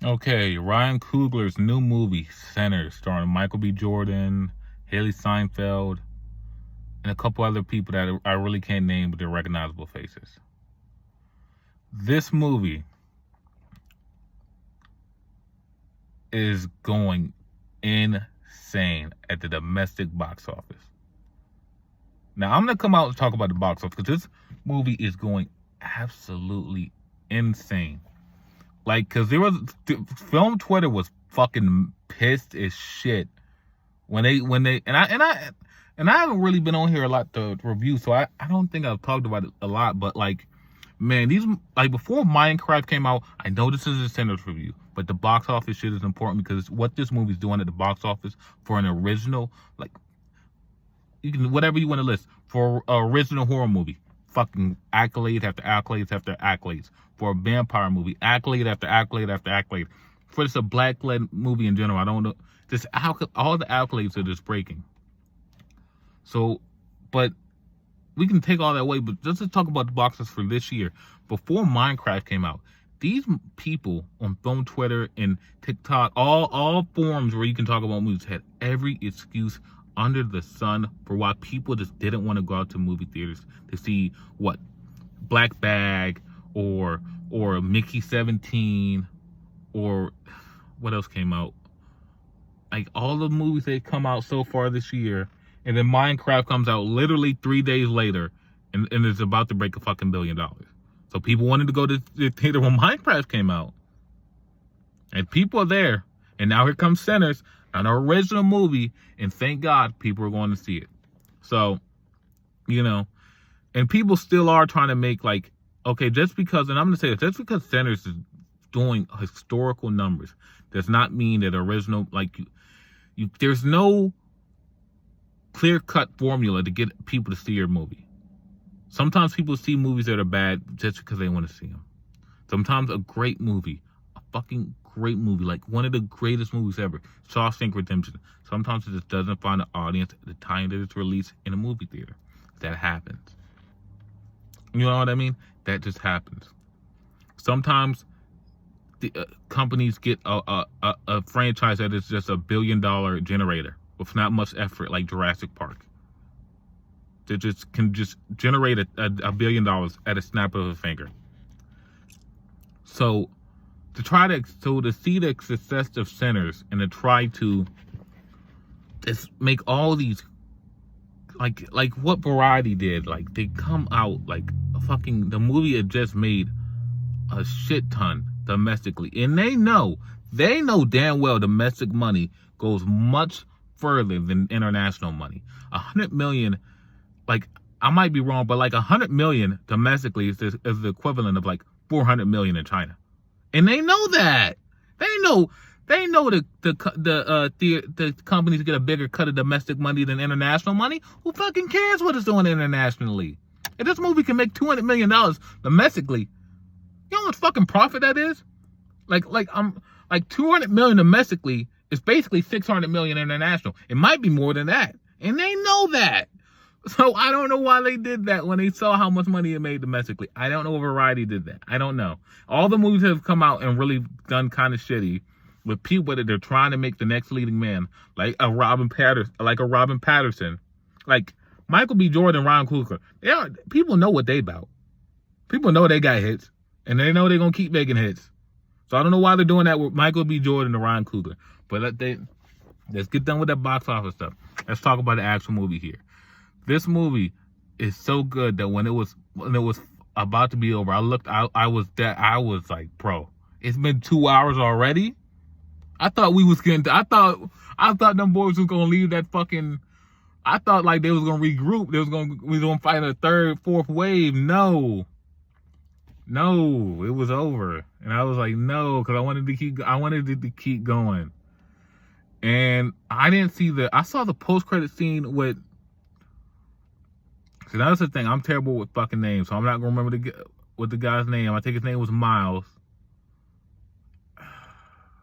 Okay, Ryan Coogler's new movie, Sinners, starring Michael B. Jordan, Haley Steinfeld, and a couple other people that I really can't name, but they're recognizable faces. This movie is going insane at the domestic box office. Now, I'm going to come out and talk about the box office because this movie is going absolutely insane. Like, because film Twitter was fucking pissed as shit when they and I haven't really been on here a lot to review, so I don't think I've talked about it a lot. But like, man, these, like, before Minecraft came out, I know this is a Sinners review, but the box office shit is important because what this movie's doing at the box office for an original, like, you can, whatever you want to list for an original horror movie, fucking accolade after accolades after accolades. For a vampire movie, accolade after accolade after accolade. For just a black-led movie in general, I don't know. Just all the accolades are just breaking. So, but we can take all that away. But let's just talk about the box office for this year. Before Minecraft came out, these people on film Twitter and TikTok, all forums where you can talk about movies, had every excuse under the sun for why people just didn't want to go out to movie theaters to see what Black Bag or Mickey 17 or what else came out. Like, all the movies that come out so far this year, and then Minecraft comes out literally 3 days later and it's about to break a fucking $1 billion. So people wanted to go to the theater when Minecraft came out. And people are there. And now here comes Sinners, an original movie, and thank God people are going to see it. So, you know, and people still are trying to make, like, okay, just because, and I'm going to say this, just because Sinners is doing historical numbers does not mean that original, like, you there's no clear-cut formula to get people to see your movie. Sometimes people see movies that are bad just because they want to see them. Sometimes a great movie, a fucking great movie, like one of the greatest movies ever, Shawshank Redemption, sometimes it just doesn't find an audience at the time that it's released in a movie theater. That happens. You know what I mean? That just happens. Sometimes the companies get a franchise that is just $1 billion generator with not much effort, like Jurassic Park. They just can just generate a $1 billion at a snap of a finger. So to see the success of Sinners and to try to just make all these, like what Variety did, like they come out like fucking, the movie had just made a shit ton domestically, and they know damn well domestic money goes much further than international money. 100 million, like, I might be wrong, but like 100 million domestically is the equivalent of like 400 million in China, and they know that. They know the companies get a bigger cut of domestic money than international money. Who fucking cares what it's doing internationally? If this movie can make $200 million domestically, you know how much fucking profit that is? Like 200 million domestically is basically 600 million international. It might be more than that, and they know that. So I don't know why they did that when they saw how much money it made domestically. I don't know if Variety did that. I don't know. All the movies have come out and really done kind of shitty with people that they're trying to make the next leading man, like a Robin Patterson, like Michael B. Jordan, Ryan Coogler. People know what they about. People know they got hits, and they know they're gonna keep making hits. So I don't know why they're doing that with Michael B. Jordan and Ryan Coogler. But let's get done with that box office stuff. Let's talk about the actual movie here. This movie is so good that when it was about to be over, I was like, bro, it's been 2 hours already. I thought we was getting. I thought them boys was gonna leave that fucking. I thought like they was gonna regroup. We was gonna fight a third, fourth wave. No, it was over, and I was like, no, because I wanted it to keep going. And I didn't see I saw the post-credit scene with. See, that's the thing. I'm terrible with fucking names, so I'm not gonna remember what the guy's name. I think his name was Miles.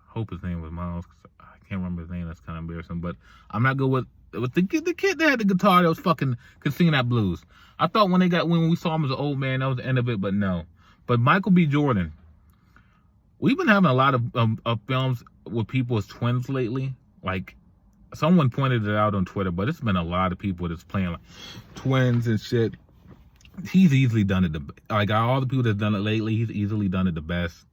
Hope his name was Miles. I can't remember his name. That's kind of embarrassing. But I'm not good with the kid that had the guitar that was fucking could sing that blues. I thought when we saw him as an old man, that was the end of it. But no. But Michael B. Jordan, we've been having a lot of films with people as twins lately. Like, someone pointed it out on Twitter, but it's been a lot of people that's playing like twins and shit. He's easily done it. Like, all the people that's done it lately, he's easily done it the best.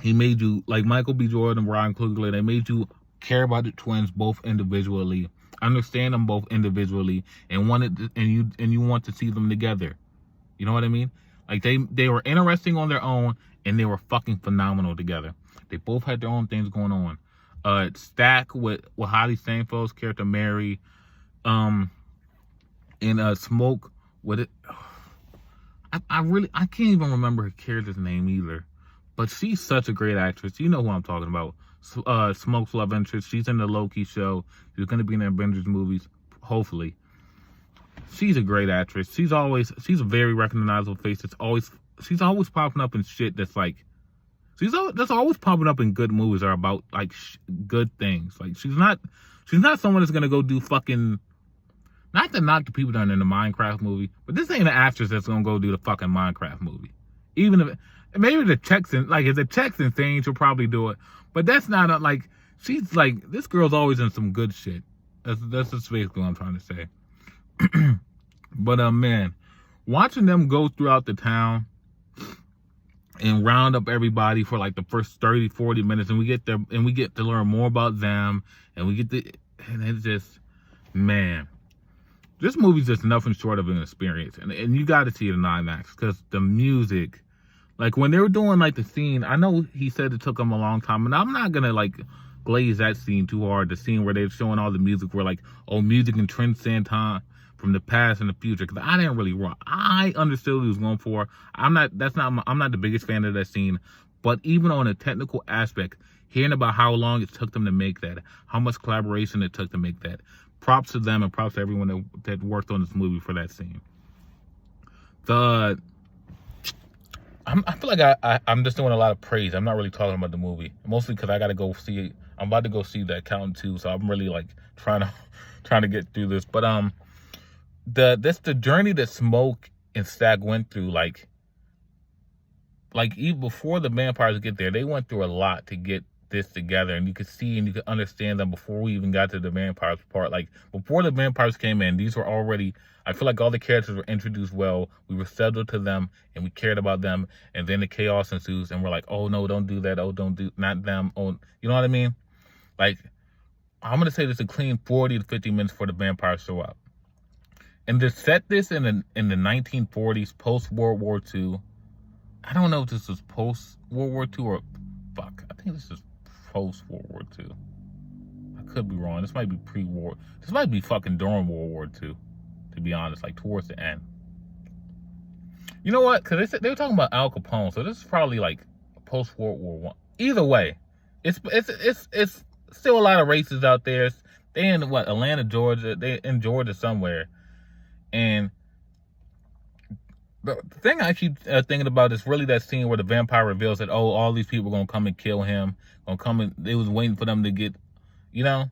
He made you, like Michael B. Jordan and Ryan Coogler, they made you care about the twins both individually, understand them both individually, and you want to see them together. You know what I mean? Like, they were interesting on their own, and they were fucking phenomenal together. They both had their own things going on. Stack with Holly Steinfeld's character Mary, and Smoke with it. I can't even remember her character's name either, but she's such a great actress. You know who I'm talking about. Smoke's love interest. She's in the Loki show. She's going to be in the Avengers movies, hopefully. She's a great actress. She's a very recognizable face. She's always popping up in shit that's like, that's always popping up in good movies that are about like good things. Like, she's not someone that's going to go do fucking, not to knock the people that are in the Minecraft movie, but this ain't an actress that's gonna go do the fucking Minecraft movie. Even if maybe the checks in, like, if the checks insane, she'll probably do it. But that's not like, she's like, this girl's always in some good shit. That's just basically what I'm trying to say. But man, watching them go throughout the town and round up everybody for like the first 30, 40 minutes, and we get to learn more about them, and it's just, man. This movie's just nothing short of an experience, and you got to see it in IMAX, because the music, like when they were doing like the scene, I know he said it took him a long time, and I'm not gonna like glaze that scene too hard. The scene where they're showing all the music, where like, oh, music can transcend time from the past and the future, because I didn't really wrong. I understood what he was going for. I'm not the biggest fan of that scene, but even on a technical aspect, hearing about how long it took them to make that, how much collaboration it took to make that. Props to them, and props to everyone that worked on this movie for that scene. I feel like I'm just doing a lot of praise. I'm not really talking about the movie, mostly because I got to go see it. I'm about to go see The Accountant 2, so I'm really like trying to get through this. But the journey that Smoke and Stack went through, like even before the vampires get there, they went through a lot to get this together, and you could see and you could understand them before we even got to the vampires part. Like, before the vampires came in, these were already, I feel like all the characters were introduced well. We were settled to them, and we cared about them, and then the chaos ensues, and we're like, oh no, don't do that, oh, don't do, not them, oh, you know what I mean? Like, I'm gonna say this a clean 40 to 50 minutes before the vampires show up, and to set this in the 1940s, post World War II. I don't know if this was post World War II or fuck, I think this is post World War II. I could be wrong. This might be pre-war. This might be fucking during World War II, to be honest, like towards the end. You know what? Because they were talking about Al Capone, so this is probably like post World War I. Either way, it's still a lot of races out there. They in what, Atlanta, Georgia? They in Georgia somewhere, and the thing I keep thinking about is really that scene where the vampire reveals that, oh, all these people are going to come and kill him. They was waiting for them to get, you know?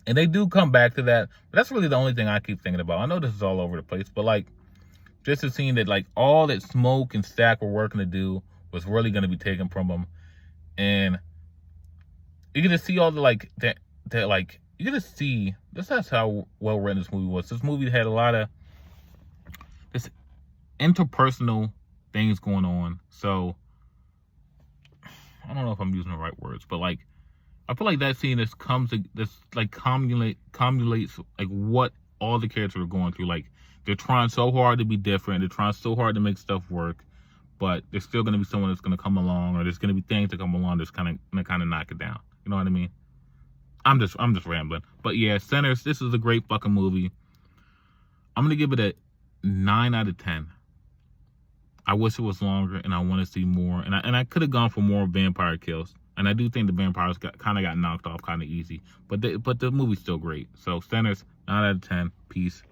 And they do come back to that. But that's really the only thing I keep thinking about. I know this is all over the place, but like, just a scene that like all that Smoke and Stack were working to do was really going to be taken from them. And you get to see all the like, that like, you get to see, that's how well written this movie was. This movie had a lot of this interpersonal things going on. So I don't know if I'm using the right words, but like, I feel like that scene cumulates like what all the characters are going through. Like, they're trying so hard to be different, they're trying so hard to make stuff work, but there's still going to be someone that's going to come along, or there's going to be things that come along that's kind of knock it down. You know what I mean? I'm just rambling. But yeah, Sinners, this is a great fucking movie. I'm gonna give it a 9 out of 10. I wish it was longer, and I want to see more. And I could have gone for more vampire kills. And I do think the vampires got knocked off kind of easy. But the movie's still great. So Sinners, 9 out of 10. Peace.